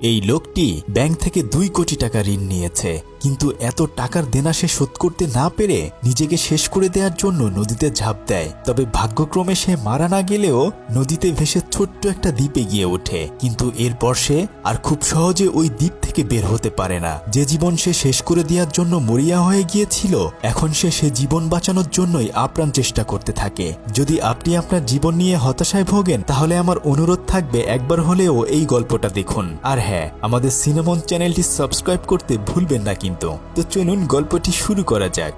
এই লোকটি ব্যাংক থেকে 2 কোটি টাকা ঋণ নিয়েছে, কিন্তু এত টাকার দেনা সে শোধ করতে না পেরে নিজেকে শেষ করে দেওয়ার জন্য নদীতে ঝাঁপ দেয়। তবে ভাগ্যক্রমে সে মারা না গেলেও নদীতে ভেসে ছোট্ট একটা দ্বীপে গিয়ে ওঠে, কিন্তু এরপর সে আর খুব সহজে ওই দ্বীপ থেকে বের হতে পারে না। যে জীবন সে শেষ করে দেওয়ার জন্য মরিয়া হয়ে গিয়েছিল, এখন সে জীবন বাঁচানোর জন্যই আপ্রাণ চেষ্টা করতে থাকে। যদি আপনি আপনার জীবন নিয়ে হতাশায় ভোগেন, তাহলে আমার অনুরোধ থাকবে একবার হলেও এই গল্পটা দেখুন। আর হ্যাঁ, আমাদের সিনেমন চ্যানেলটি সাবস্ক্রাইব করতে ভুলবেন না কিন্তু। তো চলুন গল্পটি শুরু করা যাক।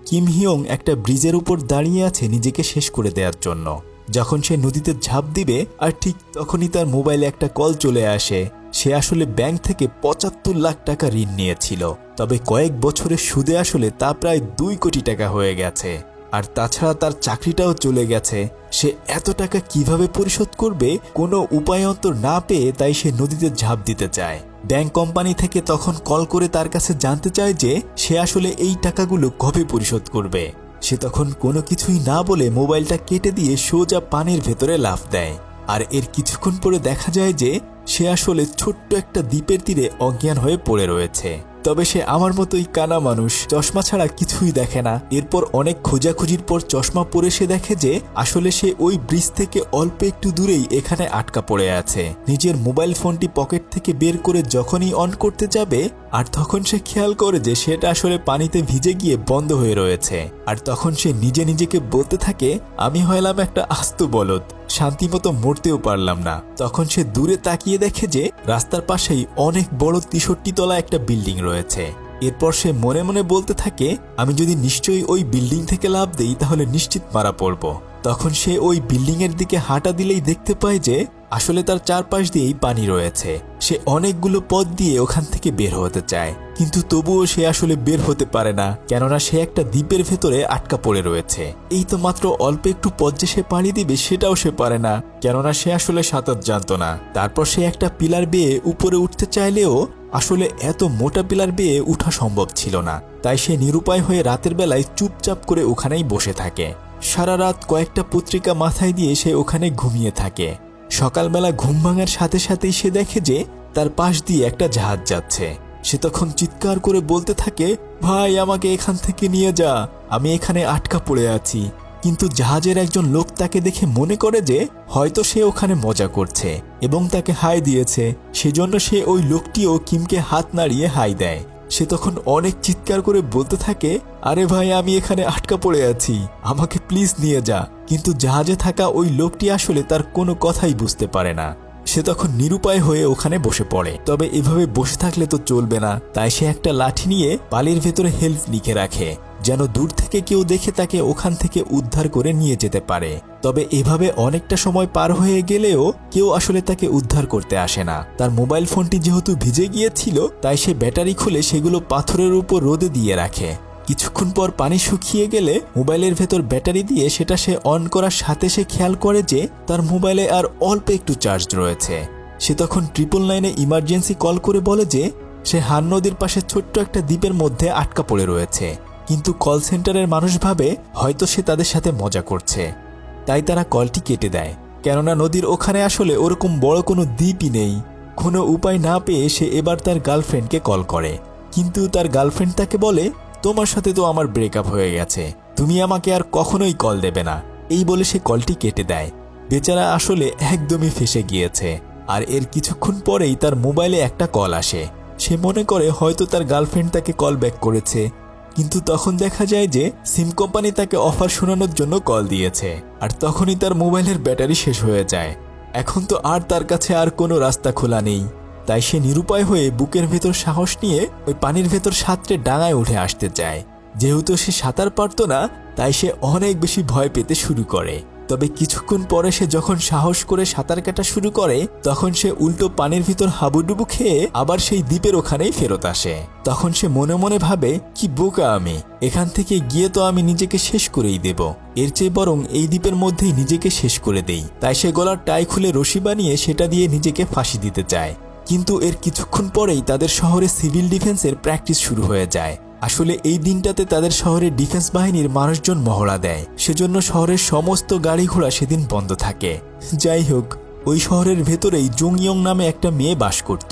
কিম হিয়ং একটা ব্রিজের উপর দাঁড়িয়ে আছে নিজেকে শেষ করে দেওয়ার জন্য। যখন সে নদীতে ঝাঁপ দিবে, আর ঠিক তখনই তার মোবাইলে একটা কল চলে আসে। সে আসলে ব্যাংক থেকে 75 লাখ টাকা ঋণ নিয়েছিল, তবে কয়েক বছরের সুদে আসলে তা প্রায় 2 কোটি টাকা হয়ে গেছে। আর তাছাড়া তার চাকরিটাও চলে গেছে। সে এত টাকা কিভাবে পরিশোধ করবে কোনো উপায়ন্তর না পেয়ে তাই সে নদীতে ঝাঁপ দিতে চায়। ব্যাংক কোম্পানি থেকে তখন কল করে তার কাছে জানতে চায় যে সে আসলে এই টাকাগুলো কবে পরিশোধ করবে। সে তখন কোনো কিছুই না বলে মোবাইলটা কেটে দিয়ে সোজা পানির ভেতরে লাফ দেয়। আর এর কিছুক্ষণ পরে দেখা যায় যে সে আসলে ছোট্ট একটা দ্বীপের তীরে অজ্ঞান হয়ে পড়ে রয়েছে। তবে সে আমার মতোই কানা মানুষ, চশমা ছাড়া কিছুই দেখে না। এরপর অনেক খোঁজাখুঁজির পর চশমা পরে সে দেখে যে আসলে সে ওই ব্রিজ থেকে অল্প একটু দূরেই এখানে আটকা পড়ে আছে। নিজের মোবাইল ফোনটি পকেট থেকে বের করে যখনই অন করতে যাবে, আর তখন সে খেয়াল করে যে সেটা আসলে পানিতে ভিজে গিয়ে বন্ধ হয়ে রয়েছে। আর তখন সে নিজেকে বলতে থাকে, আমি হলাম একটা আস্ত বলদ, শান্তিমতো মরতেও পারলাম না। তখন সে দূরে তাকিয়ে দেখে যে রাস্তার পাশেই অনেক বড় 63 তলা একটা বিল্ডিং রয়েছে। এরপর সে মনে মনে বলতে থাকে, আমি যদি নিশ্চয়ই ওই বিল্ডিং থেকে লাফ দেই তাহলে নিশ্চিত মারা পড়ব। তখন সে ওই বিল্ডিং এর দিকে হাঁটা দিলেই দেখতে পায় যে আসলে তার চারপাশ দিয়েই পানি রয়েছে। সে অনেকগুলো পথ দিয়ে ওখান থেকে বের হতে চায়, কিন্তু তবুও সে আসলে বের হতে পারে না, কেননা সে একটা দ্বীপের ভেতরে আটকা পড়ে রয়েছে। এই তো মাত্র অল্প একটু পথ যে সে পাড়ি দিবে সেটাও সে পারে না, কেননা সে আসলে সাঁতার জানতো না। তারপর সে একটা পিলার বেয়ে উপরে উঠতে চাইলেও আসলে এত মোটা পিলার বেয়ে উঠা সম্ভব ছিল না। তাই সে নিরুপায় হয়ে রাতের বেলায় চুপচাপ করে ওখানেই বসে থাকে। সারা রাত কয়েকটা পত্রিকা মাথায় দিয়ে সে ওখানে ঘুমিয়ে থাকে। সকালবেলা ঘুম ভাঙার সাথে সাথেই সে দেখে যে তার পাশ দিয়ে একটা জাহাজ যাচ্ছে। সে তখন চিৎকার করে বলতে থাকে, ভাই আমাকে এখান থেকে নিয়ে যা, আমি এখানে আটকা পড়ে আছি। কিন্তু জাহাজের একজন লোক তাকে দেখে মনে করে যে হয়তো সে ওখানে মজা করছে এবং তাকে হাই দিয়েছে। সেজন্য সে ওই লোকটিও কিমকে হাত নাড়িয়ে হাই দেয়। সে তখন অনেক চিৎকার করে বলতে থাকে, আরে ভাই আমি এখানে আটকা পড়ে আছি, আমাকে প্লিজ নিয়ে যা। কিন্তু জাহাজে থাকা ওই লোকটি আসলে তার কোনো কথাই বুঝতে পারে না। সে তখন নিরুপায় হয়ে ওখানে বসে পড়ে। তবে এভাবে বসে থাকলে তো চলবে না, তাই সে একটা লাঠি নিয়ে বালির ভেতরে হেল্প লিখে রাখে, যেন দূর থেকে কেউ দেখে তাকে ওখান থেকে উদ্ধার করে নিয়ে যেতে পারে। তবে এভাবে অনেকটা সময় পার হয়ে গেলেও কেউ আসলে তাকে উদ্ধার করতে আসে না। তার মোবাইল ফোনটি যেহেতু ভিজে গিয়েছিল, তাই সে ব্যাটারি খুলে সেগুলো পাথরের উপর রোদে দিয়ে রাখে। কিছুক্ষণ পর পানি শুকিয়ে গেলে মোবাইলের ভেতর ব্যাটারি দিয়ে সেটা সে অন করার সাথে সে খেয়াল করে যে তার মোবাইলে আর অল্প একটু চার্জ রয়েছে। সে তখন 999-এ ইমার্জেন্সি কল করে বলে যে সে হান নদীর পাশে ছোট্ট একটা দ্বীপের মধ্যে আটকা পড়ে রয়েছে। কিন্তু কল সেন্টারের মানুষ ভাবে হয়তো সে তাদের সাথে মজা করছে, তাই তারা কলটি কেটে দেয়, কেননা নদীর ওখানে আসলে ওরকম বড় কোনো দ্বীপই নেই। কোনো উপায় না পেয়ে সে এবার তার গার্লফ্রেন্ডকে কল করে, কিন্তু তার গার্লফ্রেন্ড তাকে বলে, তোমার সাথে তো আমার ব্রেকআপ হয়ে গেছে, তুমি আমাকে আর কখনোই কল দেবে না। এই বলে সে কলটি কেটে দেয়। বেচারা আসলে একদমই ফেসে গিয়েছে। আর এর কিছুক্ষণ পরেই তার মোবাইলে একটা কল আসে। সে মনে করে হয়তো তার গার্লফ্রেন্ড তাকে কল ব্যাক করেছে, কিন্তু তখন দেখা যায় যে সিম কোম্পানি তাকে অফার শোনানোর জন্য কল দিয়েছে। আর তখনই তার মোবাইলের ব্যাটারি শেষ হয়ে যায়। এখন তো আর তার কাছে আর কোনো রাস্তা খোলা নেই, তাই সে নিরুপায় হয়ে বুকের ভেতর সাহস নিয়ে ওই পানির ভেতর সাঁতরে ডাঙায় উঠে আসতে চায়। যেহেতু সে সাঁতার পারত না, তাই সে অনেক বেশি ভয় পেতে শুরু করে। তবে কিছুক্ষণ পরে সে যখন সাহস করে সাঁতার কাটা শুরু করে, তখন সে উল্টো পানির ভিতর হাবুডুবু খেয়ে আবার সেই দ্বীপের ওখানেই ফেরত আসে। তখন সে মনে মনে ভাবে, কি বোকা আমি, এখান থেকে গিয়ে তো আমি নিজেকে শেষ করেই দেব, এর চেয়ে বরং এই দ্বীপের মধ্যেই নিজেকে শেষ করে দেই। তাই সে গলার টাই খুলে রশি বানিয়ে সেটা দিয়ে নিজেকে ফাঁসি দিতে চায়। কিন্তু এর কিছুক্ষণ পরেই তাদের শহরে সিভিল ডিফেন্সের প্র্যাকটিস শুরু হয়ে যায়। আসলে এই দিনটাতে তাদের শহরের ডিফেন্স বাহিনীর মানুষজন মহড়া দেয়, সেজন্য শহরের সমস্ত গাড়ি ঘোড়া সেদিন বন্ধ থাকে। যাই হোক, ওই শহরের ভেতরেই জংইয়ং নামে একটা মেয়ে বাস করত।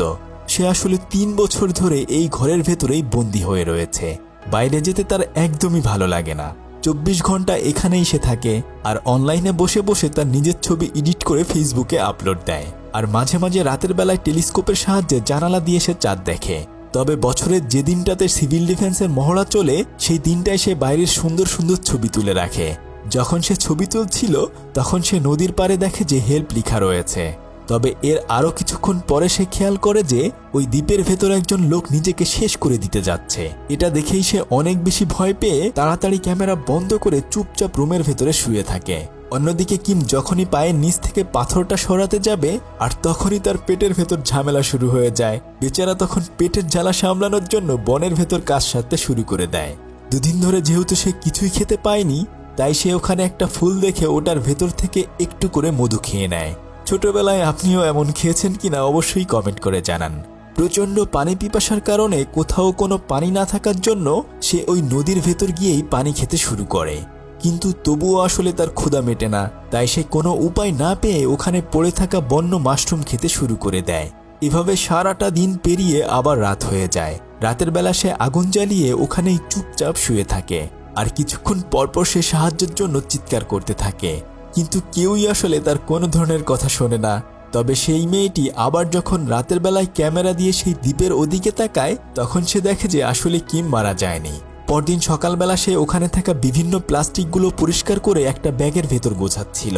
সে আসলে 3 বছর ধরে এই ঘরের ভেতরেই বন্দী হয়ে রয়েছে। বাইরে যেতে তার একদমই ভালো লাগে না। 24 ঘন্টা এখানেই সে থাকে আর অনলাইনে বসে বসে তার নিজের ছবি এডিট করে ফেসবুকে আপলোড দেয়। আর মাঝে মাঝে রাতের বেলায় টেলিস্কোপের সাহায্যে জানালা দিয়ে সে চাঁদ দেখে। তবে বছরের যে দিনটাতে সিভিল ডিফেন্সের মহড়া চলে সেই দিনটায় সে বাইরের সুন্দর সুন্দর ছবি তুলে রাখে। যখন সে ছবি তুলছিল তখন সে নদীর পাড়ে দেখে যে হেল্প লেখা রয়েছে। তবে এর আরও কিছুক্ষণ পরে সে খেয়াল করে যে ওই দ্বীপের ভেতর একজন লোক নিজেকে শেষ করে দিতে যাচ্ছে। এটা দেখেই সে অনেক বেশি ভয় পেয়ে তাড়াতাড়ি ক্যামেরা বন্ধ করে চুপচাপ রুমের ভেতরে শুয়ে থাকে। অন্যদিকে কিম যখনই পায়ের নিচ থেকে পাথরটা সরাতে যাবে আর তখনই তার পেটের ভেতর ঝামেলা শুরু হয়ে যায়। বেচারা তখন পেটের জ্বালা সামলানোর জন্য বনের ভেতর কাজ সারতে শুরু করে দেয়। দুদিন ধরে যেহেতু সে কিছুই খেতে পায়নি, তাই সে ওখানে একটা ফুল দেখে ওটার ভেতর থেকে একটু করে মধু খেয়ে নেয়। ছোটবেলায় আপনিও এমন খেয়েছেন কিনা অবশ্যই কমেন্ট করে জানান। প্রচণ্ড পানি পিপাসার কারণে কোথাও কোনো পানি না থাকার জন্য সে ওই নদীর ভেতর গিয়েই পানি খেতে শুরু করে, কিন্তু তবুও আসলে তার ক্ষুধা মেটে না। তাই সে কোনো উপায় না পেয়ে ওখানে পড়ে থাকা বন্য মাশরুম খেতে শুরু করে দেয়। এভাবে সারাটা দিন পেরিয়ে আবার রাত হয়ে যায়। রাতের বেলা সে আগুন জ্বালিয়ে ওখানেই চুপচাপ শুয়ে থাকে আর কিছুক্ষণ পরপর সে সাহায্যের জন্য চিৎকার করতে থাকে, কিন্তু কেউই আসলে তার কোনো ধরনের কথা শোনে না। তবে সেই মেয়েটি আবার যখন রাতের বেলায় ক্যামেরা দিয়ে সেই দ্বীপের ওদিকে তাকায় তখন সে দেখে যে আসলে কিম মারা যায়নি। পরদিন সকালবেলা সে ওখানে থাকা বিভিন্ন প্লাস্টিকগুলো পরিষ্কার করে একটা ব্যাগের ভেতর গোছাচ্ছিল।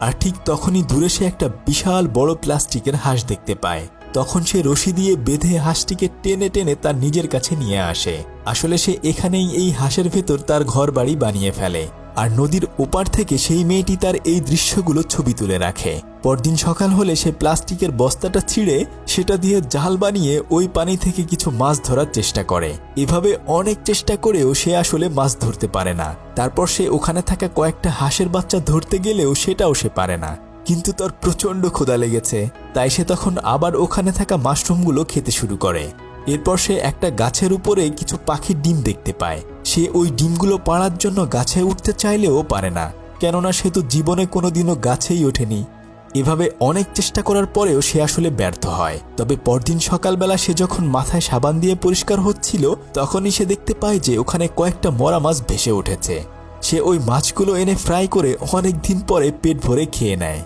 আর ঠিক তখনই দূরে সে একটা বিশাল বড় প্লাস্টিকের হাঁস দেখতে পায়। তখন সে রশি দিয়ে বেঁধে হাঁসটিকে টেনে টেনে তার নিজের কাছে নিয়ে আসে। আসলে সে এখানেই এই হাঁসের ভেতর তার ঘর বাড়ি বানিয়ে ফেলে। আর নদীর ওপার থেকে সেই মেয়েটি তার এই দৃশ্যগুলো ছবি তুলে রাখে। পরদিন সকাল হলে সে প্লাস্টিকের বস্তাটা ছিঁড়ে সেটা দিয়ে জাল বানিয়ে ওই পানি থেকে কিছু মাছ ধরার চেষ্টা করে। এভাবে অনেক চেষ্টা করেও সে আসলে মাছ ধরতে পারে না। তারপর সে ওখানে থাকা কয়েকটা হাঁসের বাচ্চা ধরতে গেলেও সেটাও সে পারে না। কিন্তু তার প্রচণ্ড ক্ষুধা লেগেছে, তাই সে তখন আবার ওখানে থাকা মাশরুমগুলো খেতে শুরু করে। এরপর সে একটা গাছের উপরে কিছু পাখির ডিম দেখতে পায়। সে ওই ডিমগুলো পাড়ার জন্য গাছে উঠতে চাইলেও পারে না, কেননা সে তো জীবনে কোনোদিনও গাছেই ওঠেনি। এভাবে অনেক চেষ্টা করার পরেও সে আসলে ব্যর্থ হয়। তবে পরদিন সকালবেলা সে যখন মাথায় সাবান দিয়ে পরিষ্কার হচ্ছিল তখনই সে দেখতে পায় যে ওখানে কয়েকটা মরা মাছ ভেসে উঠেছে। সে ওই মাছগুলো এনে ফ্রাই করে অনেক দিন পরে পেট ভরে খেয়ে নেয়।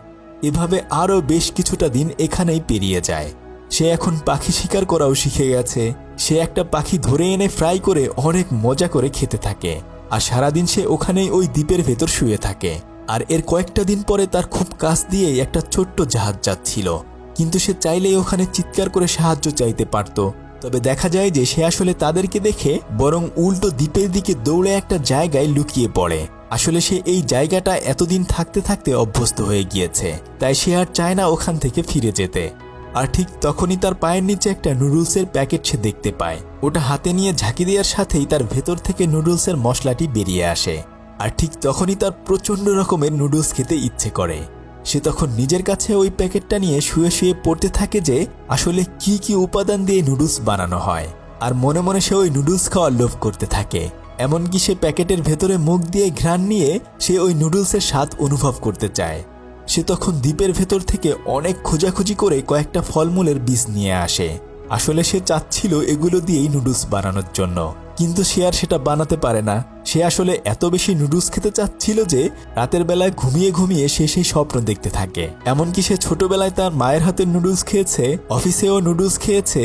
এভাবে আরও বেশ কিছুটা দিন এখানেই পেরিয়ে যায়। সে এখন পাখি শিকার করাও শিখে গেছে। সে একটা পাখি ধরে এনে ফ্রাই করে অনেক মজা করে খেতে থাকে। আর সারাদিন সে ওখানেই ওই দ্বীপের ভেতর শুয়ে থাকে। আর এর কয়েকটা দিন পরে তার খুব কাছ দিয়েই একটা ছোট্ট জাহাজ যাচ্ছিল, কিন্তু সে চাইলেই ওখানে চিৎকার করে সাহায্য চাইতে পারত। তবে দেখা যায় যে সে আসলে তাদেরকে দেখে বরং উল্টো দ্বীপের দিকে দৌড়ে একটা জায়গায় লুকিয়ে পড়ে। আসলে সে এই জায়গাটা এতদিন থাকতে থাকতে অভ্যস্ত হয়ে গিয়েছে, তাই সে আর চায় না ওখান থেকে ফিরে যেতে। আর ঠিক তখনই তার পায়ের নিচে একটা নুডলসের প্যাকেট সে দেখতে পায়। ওটা হাতে নিয়ে ঝাঁকি দেওয়ার সাথেই তার ভেতর থেকে নুডলসের মশলাটি বেরিয়ে আসে। আর ঠিক তখনই তার প্রচণ্ড রকমের নুডলস খেতে ইচ্ছে করে। সে তখন নিজের কাছে ওই প্যাকেটটা নিয়ে শুয়ে শুয়ে পড়তে থাকে যে আসলে কি কি উপাদান দিয়ে নুডলস বানানো হয়। আর মনে মনে সে ওই নুডলস খাওয়ার লোভ করতে থাকে। এমনকি সে প্যাকেটের ভেতরে মুখ দিয়ে ঘ্রাণ নিয়ে সে ওই নুডলসের স্বাদ অনুভব করতে চায়। সে তখন দ্বীপের ভেতর থেকে অনেক খোঁজাখুঁজি করে কয়েকটা ফলমূলের বীজ নিয়ে আসে। আসলে সে চাচ্ছিল এগুলো দিয়েই নুডলস বানানোর জন্য, কিন্তু সে আর সেটা বানাতে পারে না। সে আসলে এত বেশি নুডলস খেতে চাচ্ছিল যে রাতের বেলায় ঘুমিয়ে ঘুমিয়ে সে সেই স্বপ্ন দেখতে থাকে। এমনকি সে ছোটবেলায় তার মায়ের হাতের নুডলস খেয়েছে, অফিসেও নুডলস খেয়েছে,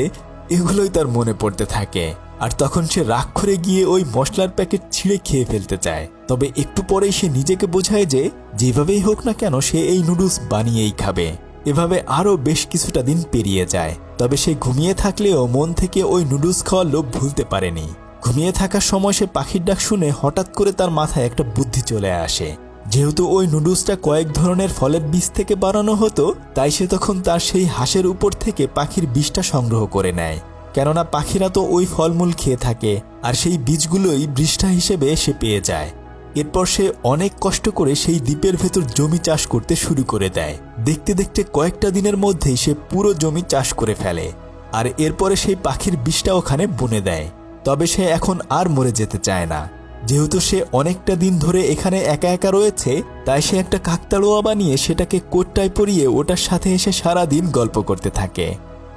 এগুলোই তার মনে পড়তে থাকে। আর তখন সে রাগ করে গিয়ে ওই মশলার প্যাকেট ছিঁড়ে খেয়ে ফেলতে চায়। তবে একটু পরেই সে নিজেকে বোঝায় যে যেভাবেই হোক না কেন সে এই নুডলস বানিয়েই খাবে। এভাবে আরও বেশ কিছুটা দিন পেরিয়ে যায়। তবে সে ঘুমিয়ে থাকলেও মন থেকে ওই নুডলস খাওয়ার লোভ ভুলতে পারেনি। ঘুমিয়ে থাকার সময় সে পাখির ডাক শুনে হঠাৎ করে তার মাথায় একটা বুদ্ধি চলে আসে। যেহেতু ওই নুডলসটা কয়েক ধরনের ফলের বীজ থেকে বানানো হতো, তাই সে তখন তার সেই হাঁসের উপর থেকে পাখির বীজটা সংগ্রহ করে নেয়। কেননা পাখিরা তো ওই ফলমূল খেয়ে থাকে, আর সেই বীজগুলোই বৃষ্ঠা হিসেবে সে পেয়ে যায়। এরপর সে অনেক কষ্ট করে সেই দ্বীপের ভেতর জমি চাষ করতে শুরু করে দেয়। দেখতে দেখতে কয়েকটা দিনের মধ্যেই সে পুরো জমি চাষ করে ফেলে। আর এরপরে সেই পাখির বীজটা ওখানে বুনে দেয়। তবে সে এখন আর মরে যেতে চায় না। যেহেতু সে অনেকটা দিন ধরে এখানে একা একা রয়েছে, তাই সে একটা কাকতাড়ুয়া বানিয়ে সেটাকে কোটটায় পরিয়ে ওটার সাথে এসে সারাদিন গল্প করতে থাকে।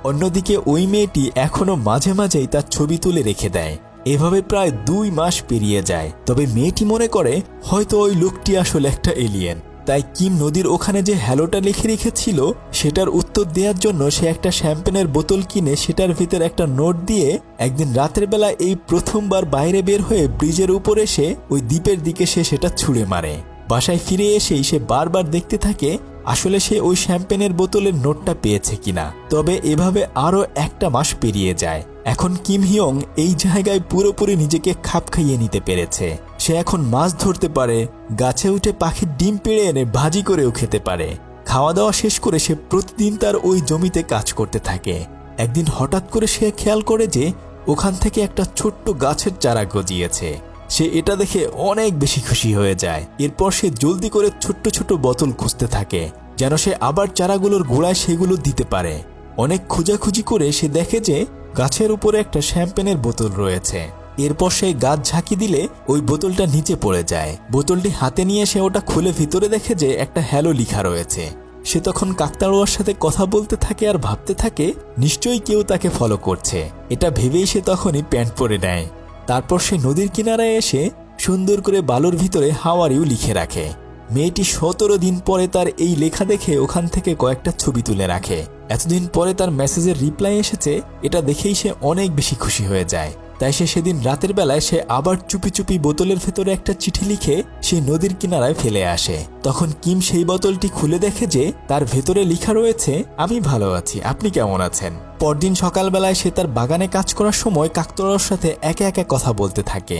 অন্যদিকে ওই মেয়েটি এখনো মাঝে মাঝেই তার ছবি তুলে রেখে দেয়। এভাবে প্রায় 2 মাস পেরিয়ে যায়। তবে মেয়েটি মনে করে হয়তো ওই লোকটি আসলে একটা এলিয়েন। তাই কিম নদীর ওখানে যে হ্যালোটা লিখে রেখেছিল সেটার উত্তর দেওয়ার জন্য সে একটা শ্যাম্পেনের বোতল কিনে সেটার ভিতর একটা নোট দিয়ে একদিন রাতের বেলা এই প্রথমবার বাইরে বের হয়ে ব্রিজের উপর এসে ওই দ্বীপের দিকে সে সেটা ছুঁড়ে মারে। বাসায় ফিরে এসেই সে বারবার দেখতে থাকে আসলে সে ওই শ্যাম্পেনের বোতলের নোটটা পেয়েছে কিনা। তবে এভাবে আরও 1টা মাস পেরিয়ে যায়। এখন কিম হিয়ং এই জায়গায় পুরোপুরি নিজেকে খাপ খাইয়ে নিতে পেরেছে। সে এখন মাছ ধরতে পারে, গাছে উঠে পাখির ডিম পেড়ে এনে ভাজি করেও খেতে পারে। খাওয়া দাওয়া শেষ করে সে প্রতিদিন তার ওই জমিতে কাজ করতে থাকে। একদিন হঠাৎ করে সে খেয়াল করে যে ওখান থেকে একটা ছোট্ট গাছের চারা গজিয়েছে। সে এটা দেখে অনেক বেশি খুশি হয়ে যায়। এরপর সে জলদি করে ছোট্ট ছোট বোতল খুঁজতে থাকে যেন সে আবার চারাগুলোর গোড়ায় সেগুলো দিতে পারে। অনেক খোঁজাখুঁজি করে সে দেখে যে গাছের উপরে একটা শ্যাম্পেনের বোতল রয়েছে। এরপর সে গাছ ঝাঁকি দিলে ওই বোতলটা নিচে পড়ে যায়। বোতলটি হাতে নিয়ে সে ওটা খুলে ভিতরে দেখে যে একটা হ্যালো লেখা রয়েছে। সে তখন কাকতাড়ুয়ার সাথে কথা বলতে থাকে আর ভাবতে থাকে নিশ্চয়ই কেউ তাকে ফলো করছে। এটা ভেবেই সে তখনই প্যান্ট পরে নেয়। তারপর সে নদীর কিনারায় এসে সুন্দর করে বালুর ভিতরে হাউ আর ইউ লিখে রাখে। মেয়েটি 17 দিন পরে তার এই লেখা দেখে ওখান থেকে কয়েকটা ছবি তুলে রাখে। এতদিন পরে তার মেসেজের রিপ্লাই এসেছে, এটা দেখেই সে অনেক বেশি খুশি হয়ে যায়। তাই সে সেদিন রাতের বেলায় সে আবার চুপি চুপি বোতলের ভেতরে একটা চিঠি লিখে সেই নদীর কিনারায় ফেলে আসে। তখন কিম সেই বোতলটি খুলে দেখে যে তার ভেতরে লেখা রয়েছে, আমি ভালো আছি, আপনি কেমন আছেন। পরদিন সকালবেলায় সে তার বাগানে কাজ করার সময় কাকতাড়ুয়ার সাথে একে একে কথা বলতে থাকে।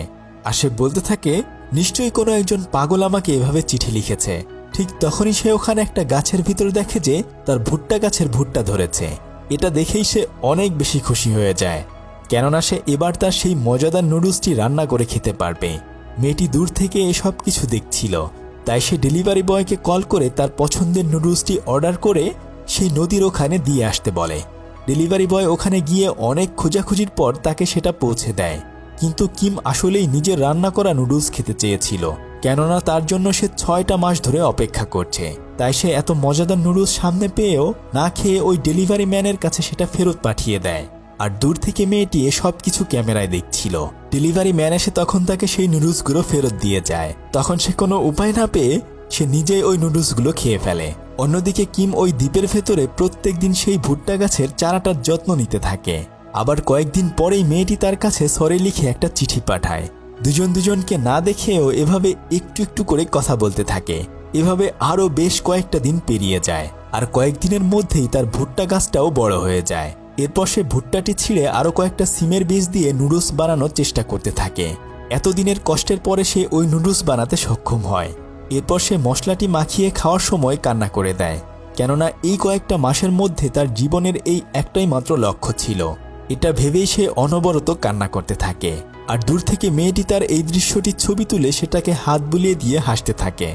আর সে বলতে থাকে নিশ্চয়ই কোনো একজন পাগল আমাকে এভাবে চিঠি লিখেছে। ঠিক তখনই সে ওখানে একটা গাছের ভিতর দেখে যে তার ভুট্টা গাছের ভুট্টা ধরেছে। এটা দেখেই সে অনেক বেশি খুশি হয়ে যায়, কেননা সে এবার তার সেই মজাদার নুডলসটি রান্না করে খেতে পারবে। মেয়েটি দূর থেকে এসব কিছু দেখছিল, তাই সে ডেলিভারি বয়কে কল করে তার পছন্দের নুডলসটি অর্ডার করে সেই নদীর ওখানে দিয়ে আসতে বলে। ডেলিভারি বয় ওখানে গিয়ে অনেক খোঁজাখুঁজির পর তাকে সেটা পৌঁছে দেয়। কিন্তু কিম আসলেই নিজের রান্না করা নুডলস খেতে চেয়েছিল, কেননা তার জন্য সে 6টা মাস ধরে অপেক্ষা করছে। তাই সে এত মজাদার নুডলস সামনে পেয়েও না খেয়ে ওই ডেলিভারি ম্যানের কাছে সেটা ফেরত পাঠিয়ে দেয়। আর দূর থেকে মেয়েটি এসব কিছু ক্যামেরায় দেখছিল। ডেলিভারি ম্যান এসে তখন তাকে সেই নুডলসগুলো ফেরত দিয়ে যায়। তখন সে কোনো উপায় না পেয়ে সে নিজেই ওই নুডলসগুলো খেয়ে ফেলে। অন্যদিকে কিম ওই দ্বীপের ভেতরে প্রত্যেক দিন সেই ভুট্টা গাছের চারাটার যত্ন নিতে থাকে। আবার কয়েকদিন পরেই মেয়েটি তার কাছে সরি লিখে একটা চিঠি পাঠায়। দুজনকে না দেখেও এভাবে একটু একটু করে কথা বলতে থাকে। এভাবে আরও বেশ কয়েকটা দিন পেরিয়ে যায়। আর কয়েকদিনের মধ্যেই তার ভুট্টা গাছটাও বড় হয়ে যায়। এরপর সে ভুট্টাটি ছিঁড়ে আরও কয়েকটা সিমের বীজ দিয়ে নুডলস বানানোর চেষ্টা করতে থাকে। এতদিনের কষ্টের পরে সে ওই নুডলস বানাতে সক্ষম হয়। এরপর সে মশলাটি মাখিয়ে খাওয়ার সময় কান্না করে দেয়, কেননা এই কয়েকটা মাসের মধ্যে তার জীবনের এই একটাই মাত্র লক্ষ্য ছিল। এটা ভেবেই সে অনবরত কান্না করতে থাকে। আর দূর থেকে মেয়েটি তার এই দৃশ্যটির ছবি তুলে সেটাকে হাত বুলিয়ে দিয়ে হাসতে থাকে।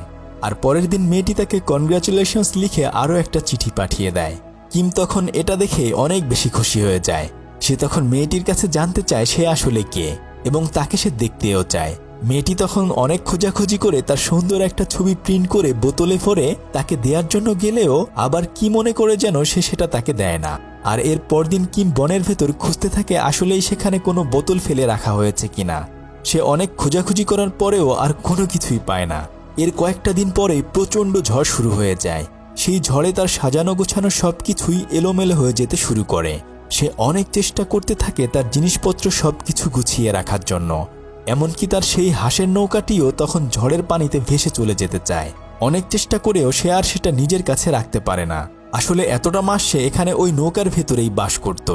আর পরের দিন মেয়েটি তাকে কনগ্রাচুলেশনস লিখে আরও একটা চিঠি পাঠিয়ে দেয়। কিম তখন এটা দেখে অনেক বেশি খুশি হয়ে যায়। সে তখন মেয়েটির কাছে জানতে চায় সে আসলে কে এবং তাকে সে দেখতেও চায়। মেয়েটি তখন অনেক খোঁজাখুঁজি করে তার সুন্দর একটা ছবি প্রিন্ট করে বোতলে ভরে তাকে দেওয়ার জন্য গেলেও আবার কি মনে করে যেন সে সেটা তাকে দেয় না। আর এর পরদিন কিম বনের ভেতর খুঁজতে থাকে আসলেই সেখানে কোনো বোতল ফেলে রাখা হয়েছে কিনা। সে অনেক খোঁজাখুঁজি করার পরেও আর কোনো কিছুই পায় না। এর কয়েকটা দিন পরেই প্রচণ্ড ঝড় শুরু হয়ে যায়। সেই ঝড়ে তার সাজানো গোছানো সবকিছুই এলোমেলো হয়ে যেতে শুরু করে। সে অনেক চেষ্টা করতে থাকে তার জিনিসপত্র সবকিছু গুছিয়ে রাখার জন্য। এমনকি তার সেই হাঁসের নৌকাটিও তখন ঝড়ের পানিতে ভেসে চলে যেতে চায়। অনেক চেষ্টা করেও সে আর সেটা নিজের কাছে রাখতে পারে না। আসলে এতটা মাস সে এখানে ওই নৌকার ভেতরেই বাস করত,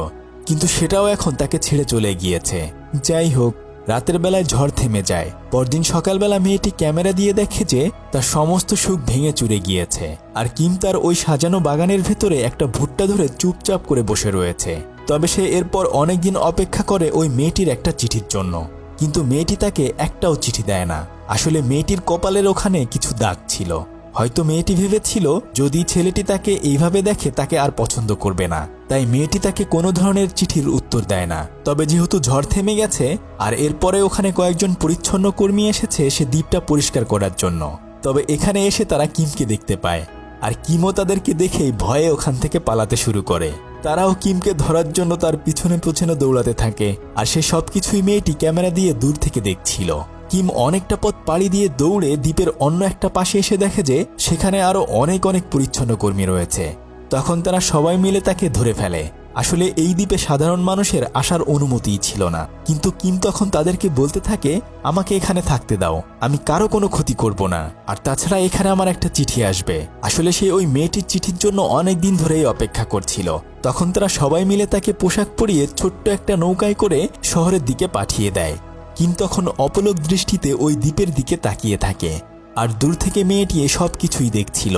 কিন্তু সেটাও এখন তাকে ছেড়ে চলে গিয়েছে। যাই হোক, রাতের বেলায় ঝড় থেমে যায়। পরদিন সকালবেলা মেয়েটি ক্যামেরা দিয়ে দেখে যে তার সমস্ত সুখ ভেঙে চুরে গিয়েছে। আর কিম তার ওই সাজানো বাগানের ভেতরে একটা ভুট্টা ধরে চুপচাপ করে বসে রয়েছে। তবে সে এরপর অনেকদিন অপেক্ষা করে ওই মেয়েটির একটা চিঠির জন্য, কিন্তু মেয়েটি তাকে একটাও চিঠি দেয় না। আসলে মেয়েটির কপালের ওখানে কিছু দাগ ছিল। হয়তো মেয়েটি ভেবেছিল যদি ছেলেটি তাকে এইভাবে দেখে তাকে আর পছন্দ করবে না, তাই মেয়েটি তাকে কোনো ধরনের চিঠির উত্তর দেয় না। তবে যেহেতু ঝড় থেমে গেছে আর এরপরে ওখানে কয়েকজন পরিচ্ছন্ন কর্মী এসেছে সে দ্বীপটা পরিষ্কার করার জন্য, তবে এখানে এসে তারা কিমকে দেখতে পায়। আর কিমও তাদেরকে দেখেই ভয়ে ওখান থেকে পালাতে শুরু করে। তারাও কিমকে ধরার জন্য তার পিছনে পিছনে দৌড়াতে থাকে, আর সে সবকিছুই মেয়েটি ক্যামেরা দিয়ে দূর থেকে দেখছিল। কিম অনেকটা পথ পাড়ি দিয়ে দৌড়ে দ্বীপের অন্য একটা পাশে এসে দেখে যে সেখানে আরো অনেক অনেক পরিচ্ছন্ন কর্মী রয়েছে। তখন তারা সবাই মিলে তাকে ধরে ফেলে। আসলে এই দ্বীপে সাধারণ মানুষের আসার অনুমতিই ছিল না, কিন্তু কিম তখন তাদেরকে বলতে থাকে, আমাকে এখানে থাকতে দাও, আমি কারো কোনো ক্ষতি করব না, আর তাছাড়া এখানে আমার একটা চিঠি আসবে। আসলে সে ওই মেয়েটির চিঠির জন্য অনেক দিন ধরেই অপেক্ষা করছিল। তখন তারা সবাই মিলে তাকে পোশাক পরিয়ে ছোট্ট একটা নৌকায় করে শহরের দিকে পাঠিয়ে দেয়। কিম তখন অপলক দৃষ্টিতে ওই দ্বীপের দিকে তাকিয়ে থাকে, আর দূর থেকে মেয়েটি সব কিছুই দেখছিল।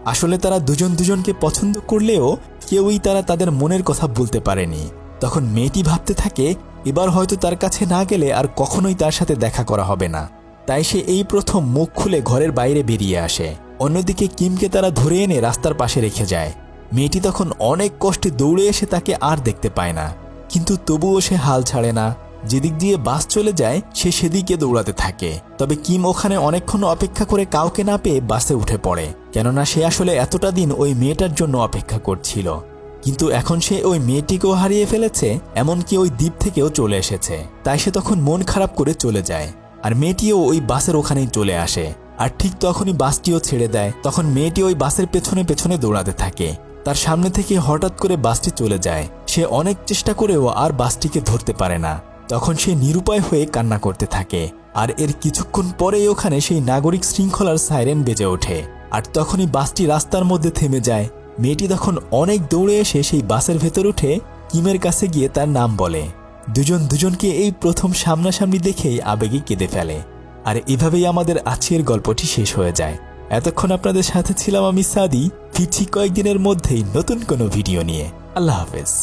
আসলে তারা দুজন দুজনকে পছন্দ করলেও কেউই তাদের মনের কথা বলতে পারেনি। তখন মেয়েটি ভাবতে থাকে এবার হয়তো তার কাছে না গেলে আর কখনোই তার সাথে দেখা করা হবে না। তাই সে এই প্রথম মুখ খুলে ঘরের বাইরে বেরিয়ে আসে। অন্যদিকে কিমকে তারা ধরে এনে রাস্তার পাশে রেখে যায়। মেয়েটি তখন অনেক কষ্টে দৌড়ে এসে তাকে আর দেখতে পায় না, কিন্তু তবুও সে হাল ছাড়ে না। যেদিক দিয়ে বাস চলে যায় সে সেদিকে দৌড়াতে থাকে। তবে কিম ওখানে অনেকক্ষণ অপেক্ষা করে কাউকে না পেয়ে বাসে উঠে পড়ে, কেননা সে আসলে এতটা দিন ওই মেয়েটার জন্য অপেক্ষা করছিল। কিন্তু এখন সে ওই মেয়েটিকেও হারিয়ে ফেলেছে, এমনকি ওই দ্বীপ থেকেও চলে এসেছে। তাই সে তখন মন খারাপ করে চলে যায়, আর মেয়েটিও ওই বাসের ওখানেই চলে আসে। আর ঠিক তখনই বাসটিও ছেড়ে দেয়। তখন মেয়েটি ওই বাসের পেছনে পেছনে দৌড়াতে থাকে। তার সামনে থেকে হঠাৎ করে বাসটি চলে যায়। সে অনেক চেষ্টা করেও আর বাসটিকে ধরতে পারে না। তখন সে নিরুপায় হয়ে কান্না করতে থাকে। আর এর কিছুক্ষণ পরেই ওখানে সেই নাগরিক শৃঙ্খলার সাইরেন বেজে ওঠে। আর তখনই বাসটি রাস্তার মধ্যে থেমে যায়। মেয়েটি তখন অনেক দৌড়ে এসে সেই বাসের ভেতর উঠে কিমের কাছে গিয়ে তার নাম বলে। দুজন দুজনকে এই প্রথম সামনাসামনি দেখেই আবেগে কেঁদে ফেলে। আর এভাবেই আমাদের আজকের গল্পটি শেষ হয়ে যায়। এতক্ষণ আপনাদের সাথে ছিলাম আমি সাদি। ফিরছি কয়েকদিনের মধ্যেই নতুন কোনো ভিডিও নিয়ে। আল্লাহ হাফেজ।